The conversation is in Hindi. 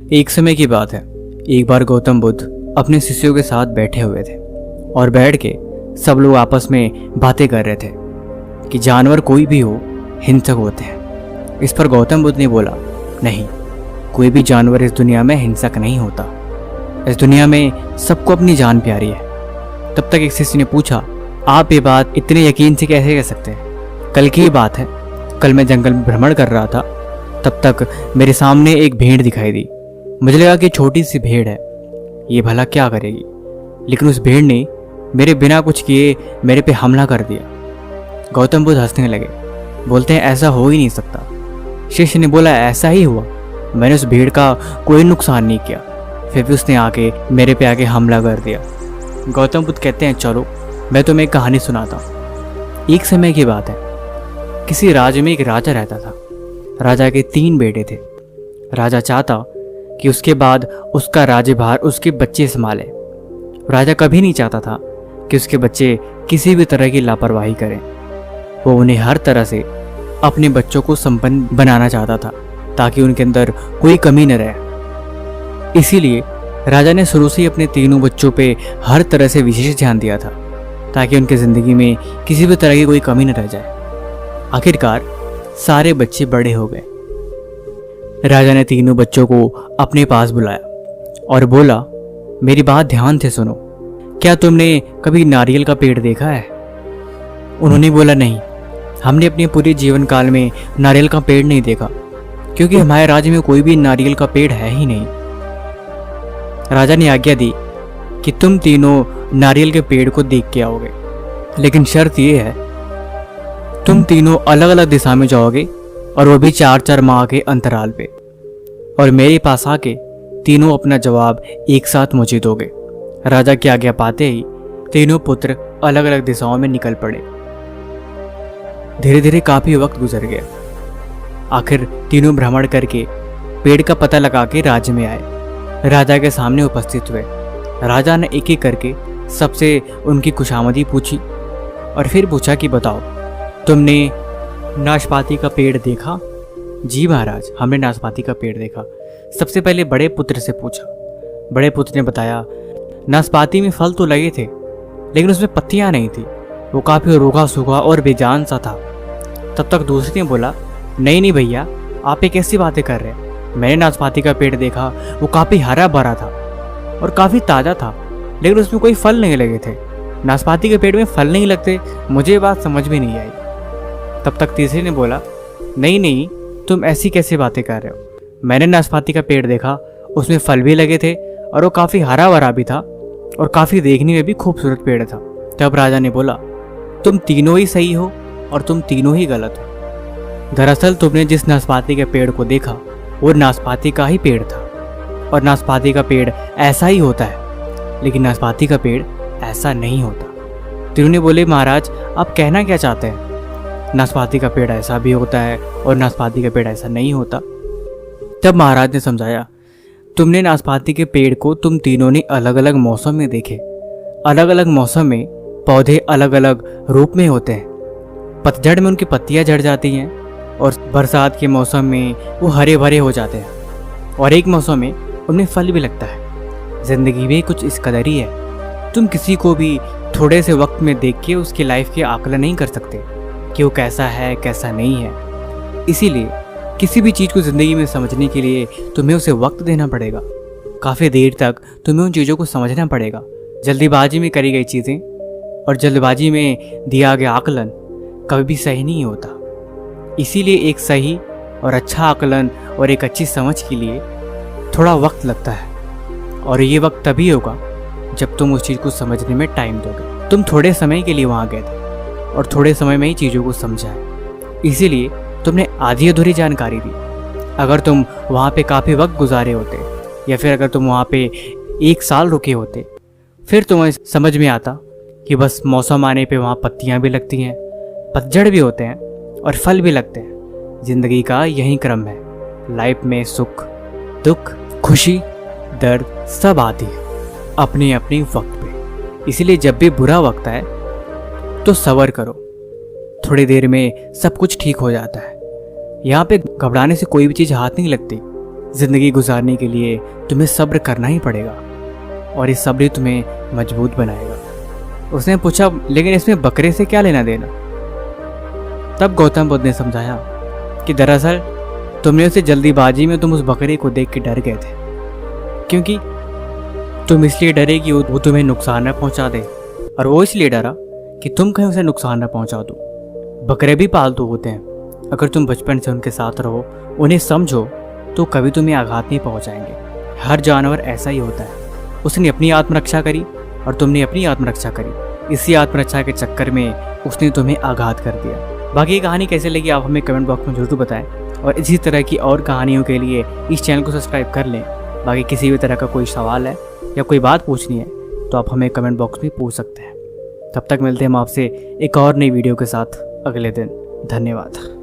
एक समय की बात है। एक बार गौतम बुद्ध अपने शिष्यों के साथ बैठे हुए थे और बैठ के सब लोग आपस में बातें कर रहे थे कि जानवर कोई भी हो हिंसक होते हैं। इस पर गौतम बुद्ध ने बोला, नहीं, कोई भी जानवर इस दुनिया में हिंसक नहीं होता। इस दुनिया में सबको अपनी जान प्यारी है। तब तक एक शिष्य ने पूछा, आप ये बात इतने यकीन से कैसे कह सकते हैं? कल की बात है, कल मैं जंगल में भ्रमण कर रहा था। तब तक मेरे सामने एक भेड़ दिखाई दी। मुझे लगा कि छोटी सी भेड़ है, ये भला क्या करेगी, लेकिन उस भेड़ ने मेरे बिना कुछ किए मेरे पे हमला कर दिया। गौतम बुद्ध हंसने लगे, बोलते हैं ऐसा हो ही नहीं सकता। शिष्य ने बोला, ऐसा ही हुआ, मैंने उस भेड़ का कोई नुकसान नहीं किया, फिर भी उसने आके मेरे पे आके हमला कर दिया। गौतम बुद्ध कहते हैं, चलो मैं तुम्हें एक कहानी सुनाता हूँ। एक समय की बात है, किसी राज्य में एक राजा रहता था। राजा के 3 बेटे थे। राजा चाहता कि उसके बाद उसका राज्यभार उसके बच्चे संभाले। राजा कभी नहीं चाहता था कि उसके बच्चे किसी भी तरह की लापरवाही करें। वो उन्हें हर तरह से अपने बच्चों को संपन्न बनाना चाहता था ताकि उनके अंदर कोई कमी न रहे। इसीलिए राजा ने शुरू से ही अपने 3 बच्चों पे हर तरह से विशेष ध्यान दिया था ताकि उनकी जिंदगी में किसी भी तरह की कोई कमी न रह जाए। आखिरकार सारे बच्चे बड़े हो गए। राजा ने 3 बच्चों को अपने पास बुलाया और बोला, मेरी बात ध्यान से सुनो, क्या तुमने कभी नारियल का पेड़ देखा है? उन्होंने बोला, नहीं, हमने अपने पूरे जीवन काल में नारियल का पेड़ नहीं देखा, क्योंकि हमारे राज्य में कोई भी नारियल का पेड़ है ही नहीं। राजा ने आज्ञा दी कि तुम तीनों नारियल के पेड़ को देख के आओगे, लेकिन शर्त यह है, तुम तीनों अलग अलग दिशा में जाओगे और वो भी 4-4 माह के अंतराल पे, और मेरे पास आके तीनों अपना जवाब एक साथ मुझे दोगे। राजा की आज्ञा पाते ही 3 पुत्र अलग अलग दिशाओं में निकल पड़े। धीरे धीरे काफी वक्त गुजर गया। आखिर तीनों भ्रमण करके पेड़ का पता लगा के राज्य में आए। राजा के सामने उपस्थित हुए। राजा ने एक एक करके सबसे उनकी खुशामदी पूछी और फिर पूछा कि बताओ, तुमने नाशपाती का पेड़ देखा? जी महाराज, हमने नाशपाती का पेड़ देखा। सबसे पहले बड़े पुत्र से पूछा। बड़े पुत्र ने बताया, नाशपाती में फल तो लगे थे, लेकिन उसमें पत्तियां नहीं थी, वो काफी रूखा सूखा और बेजान सा था। तब तक दूसरे ने बोला, नहीं भैया, आप ये कैसी बातें कर रहे हैं? मैंने नाशपाती का पेड़ देखा, वो काफी हरा भरा था और काफी ताजा था, लेकिन उसमें कोई फल नहीं लगे थे। नाशपाती के पेड़ में फल नहीं लगते, मुझे ये बात समझ में नहीं आई। तब तक तीसरे ने बोला, नहीं, तुम ऐसी कैसी बातें कर रहे हो? मैंने नाशपाती का पेड़ देखा, उसमें फल भी लगे थे और वो काफी हरा भरा भी था और काफी देखने में भी खूबसूरत पेड़ था। तब राजा ने बोला, तुम तीनों ही सही हो और तुम तीनों ही गलत हो। दरअसल तुमने जिस नाशपाती के पेड़ को देखा वो नाशपाती का ही पेड़ था, और नाशपाती का पेड़ ऐसा ही होता है, लेकिन नाशपाती का पेड़ ऐसा नहीं होता। तीनों ने बोले, महाराज आप कहना क्या चाहते हैं? नाशपाती का पेड़ ऐसा भी होता है और नाशपाती का पेड़ ऐसा नहीं होता। तब महाराज ने समझाया, तुमने नाशपाती के पेड़ को तुम तीनों ने अलग अलग मौसम में देखे। अलग अलग मौसम में पौधे अलग अलग रूप में होते हैं। पतझड़ में उनकी पत्तियां झड़ जाती हैं और बरसात के मौसम में वो हरे भरे हो जाते हैं, और एक मौसम में उनमें फल भी लगता है। जिंदगी भी कुछ इस कदर ही है। तुम किसी को भी थोड़े से वक्त में देख के उसकी लाइफ के आकलन नहीं कर सकते कि वो कैसा है कैसा नहीं है। इसीलिए किसी भी चीज़ को ज़िंदगी में समझने के लिए तुम्हें उसे वक्त देना पड़ेगा। काफ़ी देर तक तुम्हें उन चीज़ों को समझना पड़ेगा। जल्दीबाजी में करी गई चीज़ें और जल्दबाजी में दिया गया आकलन कभी भी सही नहीं होता। इसीलिए एक सही और अच्छा आकलन और एक अच्छी समझ के लिए थोड़ा वक्त लगता है, और ये वक्त तभी होगा जब तुम उस चीज़ को समझने में टाइम दोगे। तुम थोड़े समय के लिए वहाँ गए थे और थोड़े समय में ही चीज़ों को समझा है, इसीलिए तुमने आधी अधूरी जानकारी दी। अगर तुम वहाँ पे काफ़ी वक्त गुजारे होते, या फिर अगर तुम वहाँ पे 1 साल रुके होते, फिर तुम्हें समझ में आता कि बस मौसम आने पे वहाँ पत्तियाँ भी लगती हैं, पतझड़ भी होते हैं और फल भी लगते हैं। जिंदगी का यही क्रम है। लाइफ में सुख दुख खुशी दर्द सब आती है अपने अपने वक्त पे। इसीलिए जब भी बुरा वक्त आए तो सब्र करो, थोड़ी देर में सब कुछ ठीक हो जाता है। यहाँ पे घबराने से कोई भी चीज़ हाथ नहीं लगती। ज़िंदगी गुजारने के लिए तुम्हें सब्र करना ही पड़ेगा और ये सब्र ही तुम्हें मजबूत बनाएगा। उसने पूछा, लेकिन इसमें बकरे से क्या लेना देना? तब गौतम बुद्ध ने समझाया कि दरअसल तुमने उसे जल्दीबाजी में तुम उस बकरे को देख के डर गए थे, क्योंकि तुम इसलिए डरे कि वो तुम्हें नुकसान न पहुंचा दे, और वो इसलिए डरा कि तुम कहीं उसे नुकसान न पहुंचा दो। बकरे भी पालतू होते हैं, अगर तुम बचपन से उनके साथ रहो, उन्हें समझो, तो कभी तुम्हें आघात नहीं पहुंचाएंगे। हर जानवर ऐसा ही होता है। उसने अपनी आत्मरक्षा करी और तुमने अपनी आत्मरक्षा करी। इसी आत्मरक्षा के चक्कर में उसने तुम्हें आघात कर दिया। बाकी ये कहानी कैसे लगी आप हमें कमेंट बॉक्स में जरूर बताएं, और इसी तरह की और कहानियों के लिए इस चैनल को सब्सक्राइब कर लें। बाकी किसी भी तरह का कोई सवाल है या कोई बात पूछनी है तो आप हमें कमेंट बॉक्स में पूछ सकते हैं। तब तक मिलते हैं हम आपसे एक और नई वीडियो के साथ अगले दिन। धन्यवाद।